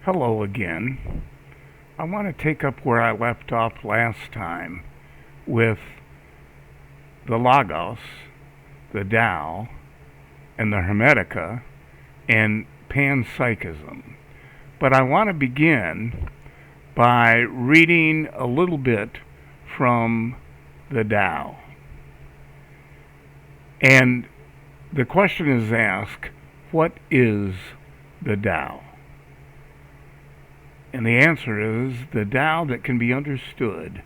Hello again. I want to take up where I left off last time with the Logos, the Tao, and the Hermetica, and panpsychism. But I want to begin by reading a little bit from the Tao. And the question is asked, what is the Tao? And the answer is, the Tao that can be understood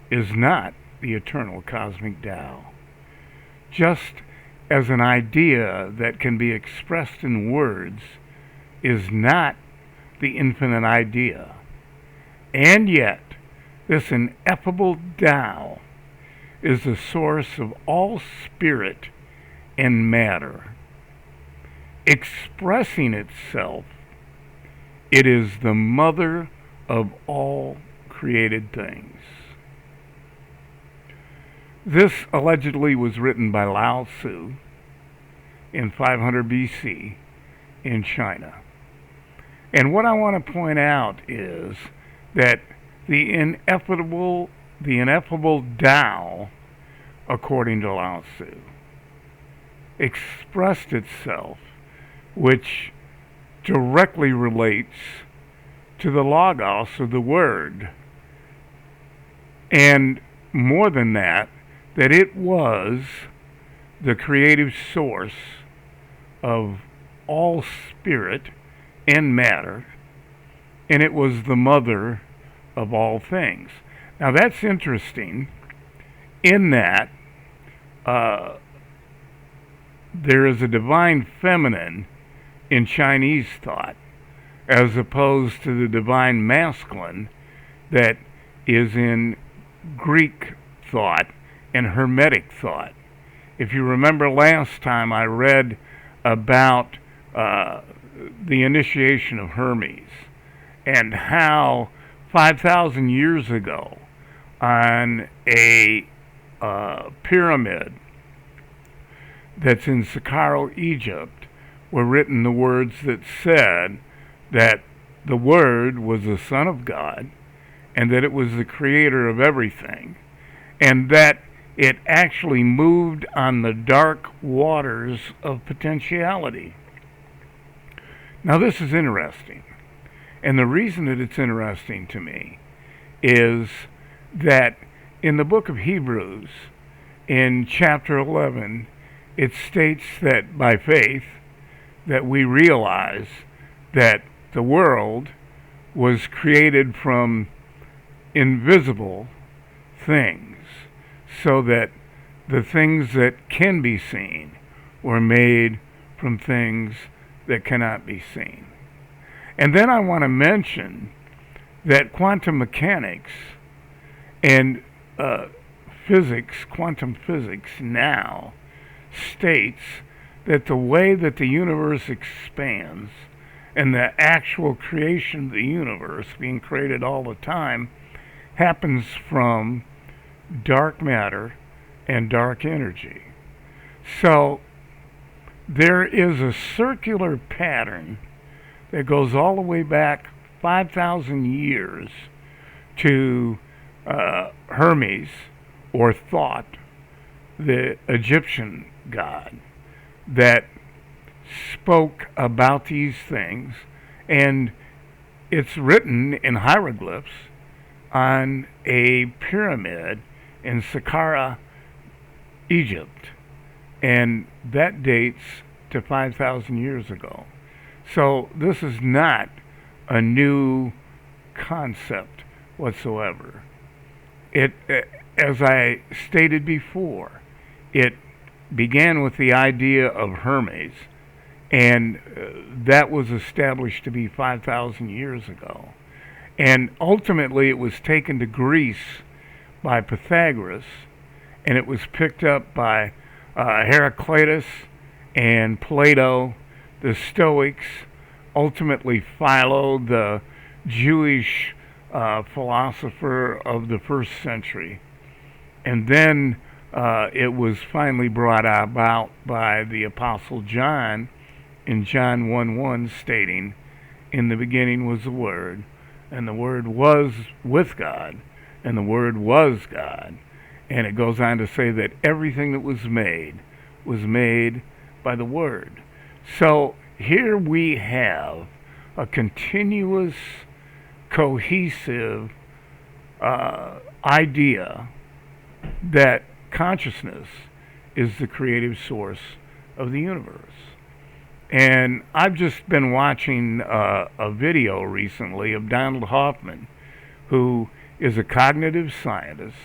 is not the eternal cosmic Tao. Just as an idea that can be expressed in words is not the infinite idea. And yet, this ineffable Tao is the source of all spirit and matter. Expressing itself, it is the mother of all created things. This allegedly was written by Lao Tzu in 500 BC in China. And what I want to point out is that the ineffable Tao, according to Lao Tzu, expressed itself, which directly relates to the Logos of the Word. And more than that it was the creative source of all spirit and matter, and it was the mother of all things. Now that's interesting in that there is a divine feminine in Chinese thought, as opposed to the divine masculine that is in Greek thought and Hermetic thought. If you remember last time, I read about the initiation of Hermes and how 5,000 years ago on a pyramid that's in Saqqara, Egypt, were written the words that said that the Word was the Son of God and that it was the creator of everything, and that it actually moved on the dark waters of potentiality. Now this is interesting, and the reason that it's interesting to me is that in the book of Hebrews, in chapter 11, it states that by faith that we realize that the world was created from invisible things, so that the things that can be seen were made from things that cannot be seen. And then I want to mention that quantum mechanics and quantum physics now states that the way that the universe expands and the actual creation of the universe being created all the time happens from dark matter and dark energy. So there is a circular pattern that goes all the way back 5,000 years to Hermes, or Thoth, the Egyptian god, that spoke about these things, and it's written in hieroglyphs on a pyramid in Saqqara, Egypt, and that dates to 5,000 years ago. So this is not a new concept whatsoever. It, as I stated before, it began with the idea of Hermes, and that was established to be 5,000 years ago. And ultimately it was taken to Greece by Pythagoras, and it was picked up by Heraclitus and Plato, the Stoics, ultimately Philo, the Jewish philosopher of the first century. And then it was finally brought about by the Apostle John in John 1:1, stating, in the beginning was the Word, and the Word was with God, and the Word was God. And it goes on to say that everything that was made by the Word. So here we have a continuous, cohesive idea that consciousness is the creative source of the universe. And I've just been watching a video recently of Donald Hoffman, who is a cognitive scientist.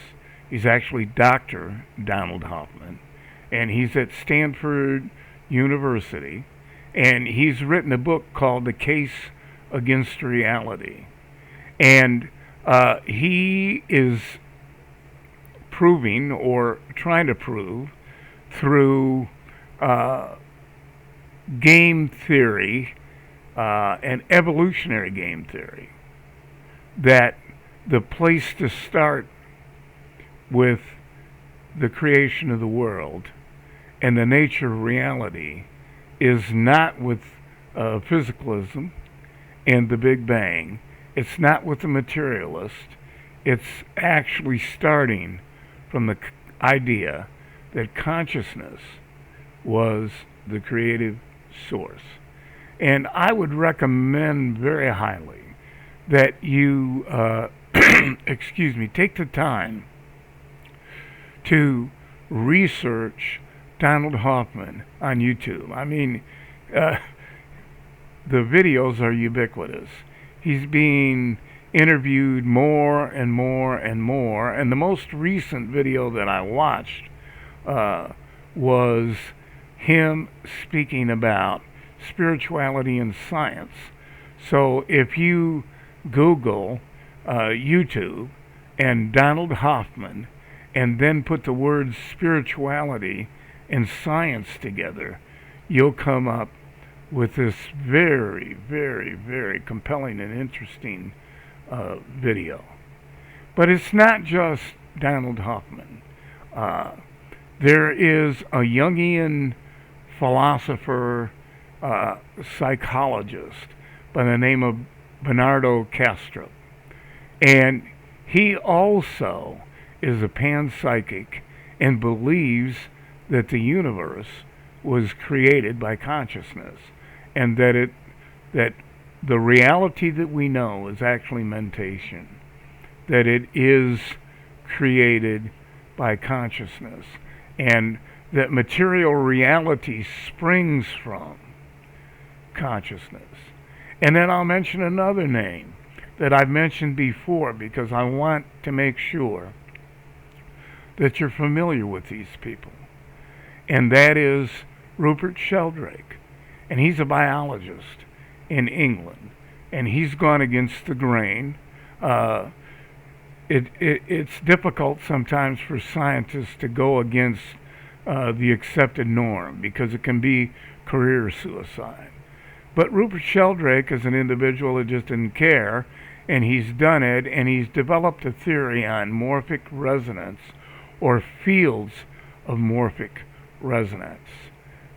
He's actually Dr. Donald Hoffman, and he's at Stanford University, and he's written a book called The Case Against Reality. And he is proving, or trying to prove, through game theory and evolutionary game theory, that the place to start with the creation of the world and the nature of reality is not with physicalism and the Big Bang. It's not with the materialist. It's actually starting from the idea that consciousness was the creative source. And I would recommend very highly that you, take the time to research Donald Hoffman on YouTube. I mean, the videos are ubiquitous. He's being interviewed more and more and more. And the most recent video that I watched was him speaking about spirituality and science. So if you Google YouTube and Donald Hoffman, and then put the words spirituality and science together, you'll come up with this very, very, very compelling and interesting video. But it's not just Donald Hoffman. There is a Jungian philosopher, psychologist by the name of Bernardo Castro. And he also is a panpsychic and believes that the universe was created by consciousness, and that the reality that we know is actually mentation, that it is created by consciousness, and that material reality springs from consciousness. And then I'll mention another name that I've mentioned before, because I want to make sure that you're familiar with these people. And that is Rupert Sheldrake. And he's a biologist in England. And he's gone against the grain. It's difficult sometimes for scientists to go against the accepted norm, because it can be career suicide. But Rupert Sheldrake is an individual that just didn't care, and he's done it, and he's developed a theory on morphic resonance, or fields of morphic resonance.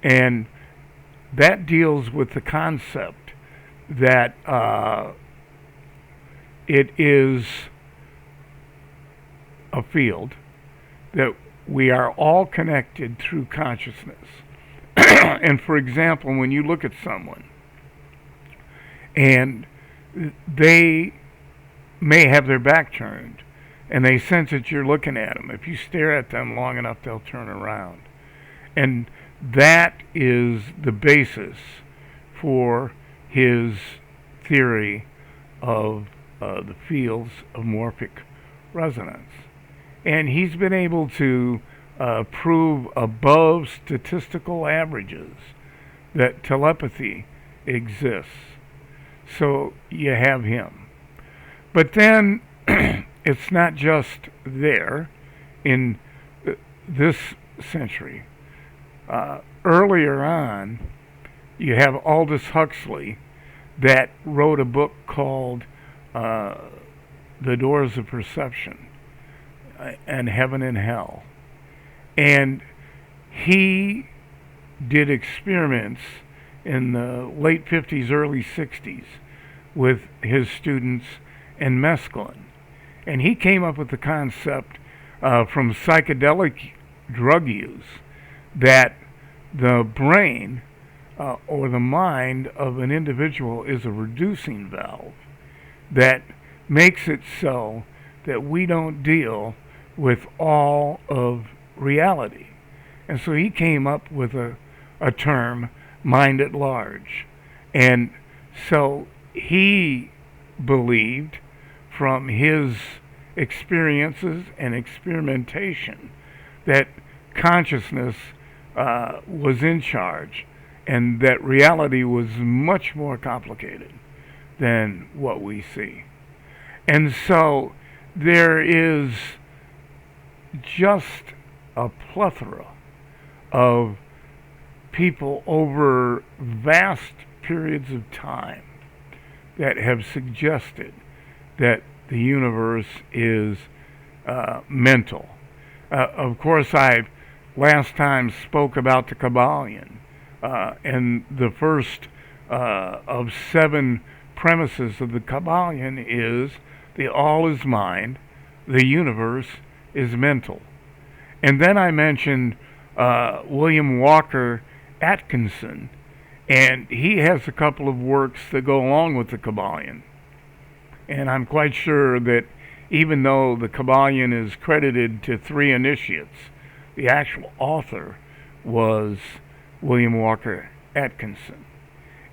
And that deals with the concept that it is a field, that we are all connected through consciousness. And for example, when you look at someone and they may have their back turned, and they sense that you're looking at them, if you stare at them long enough, they'll turn around. And that is the basis for his theory of the fields of morphic resonance. And he's been able to prove above statistical averages that telepathy exists. So you have him. But then it's not just there in this century. Earlier on, you have Aldous Huxley that wrote a book called The Doors of Perception and Heaven and Hell. And he did experiments in the late 50s, early 60s with his students and mescaline. And he came up with the concept from psychedelic drug use that the brain or the mind of an individual is a reducing valve that makes it so that we don't deal with all of reality. And so he came up with a term, mind at large. And so he believed from his experiences and experimentation that consciousness was in charge and that reality was much more complicated than what we see. And so there is just a plethora of people over vast periods of time that have suggested that the universe is mental. Of course, I last time spoke about the Kabbalion, and the first of 7 premises of the Kabbalion is the all is mind, the universe is mental. And then I mentioned William Walker Atkinson, and he has a couple of works that go along with the Kabbalion. And I'm quite sure that even though the Kabbalion is credited to 3 initiates, the actual author was William Walker Atkinson.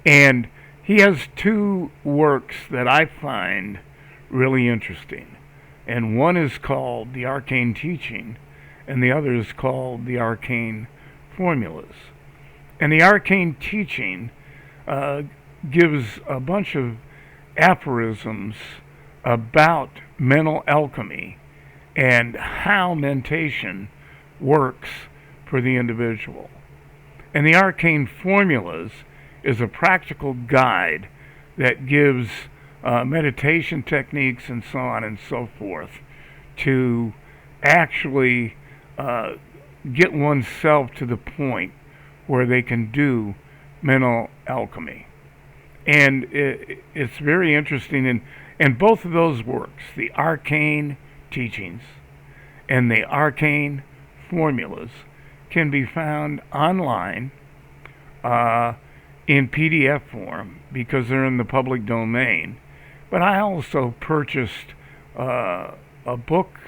And he has 2 works that I find really interesting. And one is called The Arcane Teaching, and the other is called The Arcane Formulas. And the Arcane Teaching gives a bunch of aphorisms about mental alchemy and how mentation works for the individual. And the Arcane Formulas is a practical guide that gives meditation techniques and so on and so forth to actually get oneself to the point where they can do mental alchemy. And it's very interesting. And both of those works, the Arcane Teachings and the Arcane Formulas, can be found online in PDF form because they're in the public domain. But I also purchased a book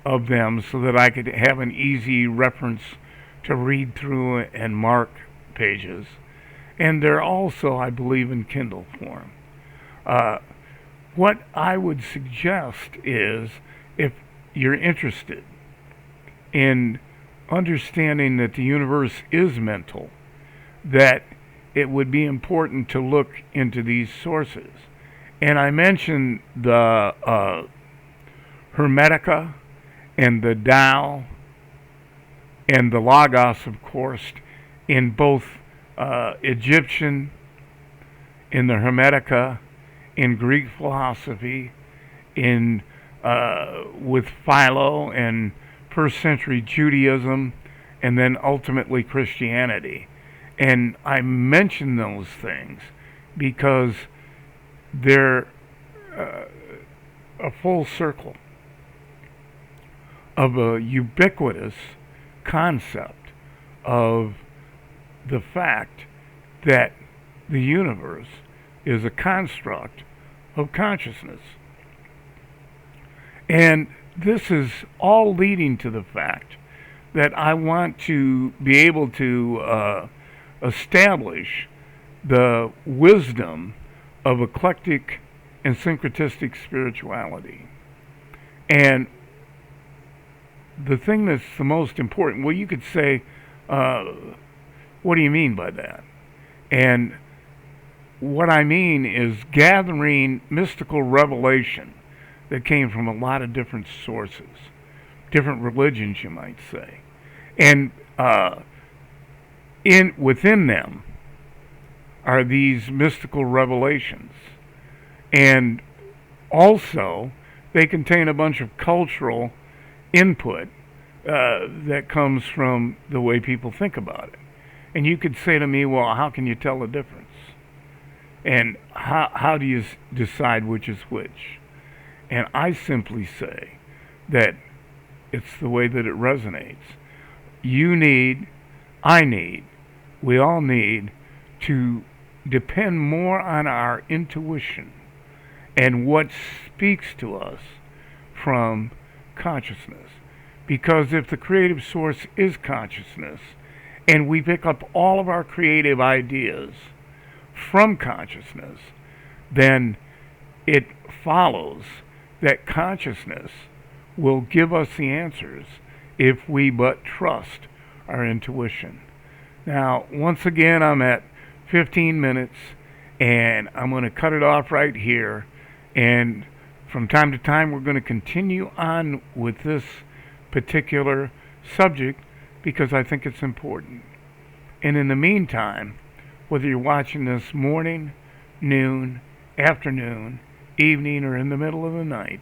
of them so that I could have an easy reference to read through and mark pages. And they're also, I believe, in Kindle form. What I would suggest is, if you're interested in understanding that the universe is mental, that it would be important to look into these sources. And I mentioned the Hermetica and the Tao and the Logos, of course, in both Egyptian, in the Hermetica, in Greek philosophy, in with Philo and first century Judaism, and then ultimately Christianity. And I mention those things because they're a full circle of a ubiquitous concept of the fact that the universe is a construct of consciousness. And this is all leading to the fact that I want to be able to establish the wisdom of eclectic and syncretistic spirituality. And the thing that's the most important, well, you could say, what do you mean by that? And what I mean is gathering mystical revelation that came from a lot of different sources, different religions, you might say. And within them are these mystical revelations. And also, they contain a bunch of cultural input that comes from the way people think about it. And you could say to me, well, how can you tell the difference? And how do you decide which is which? And I simply say that it's the way that it resonates. You need, I need, we all need to depend more on our intuition and what speaks to us from consciousness. Because if the creative source is consciousness, and we pick up all of our creative ideas from consciousness, then it follows that consciousness will give us the answers if we but trust our intuition. Now, once again, I'm at 15 minutes, and I'm going to cut it off right here. And from time to time, we're going to continue on with this particular subject because I think it's important. And in the meantime, whether you're watching this morning, noon, afternoon, evening, or in the middle of the night,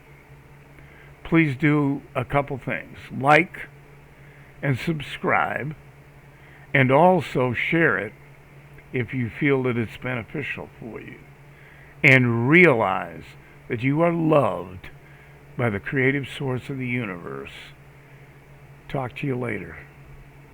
please do a couple things. Like and subscribe, and also share it if you feel that it's beneficial for you. And realize that you are loved by the creative source of the universe. Talk to you later.